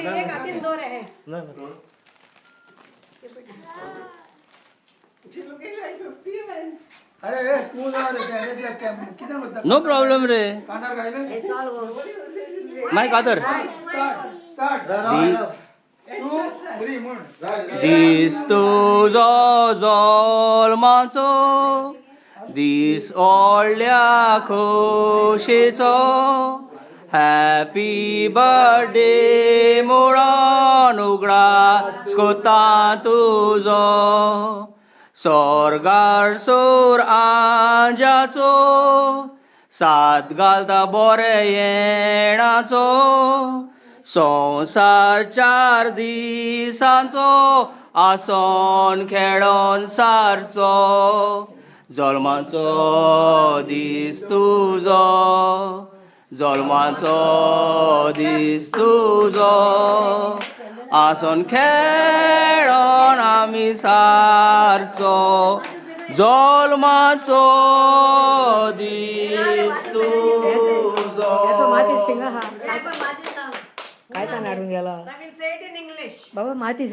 एक हातीन दोर आहे अरे तू जा रे किती म्हणतात नो प्रॉब्लेम रे कांदा खायला माय कातर स्टार्ट 2 3 म्हण दीस तुजो जल्माचो दीस व्हडल्या खोशेचो हॅपी बर्थडे म्हणून उगडास कोता तुजो स्वर्गार सोर आंजाचो सात घालता बरे येणाचो संसार 4 दिसांचो आसन खेळोन सारचो जल्माचो दीस तुजो जल्माचो दीस तुजो आसन खेळोन आमी सारचो जल्माचो दीस तुजो मातीच थिंगा हा काय नाडून गेला I will say it in English. बाबा माती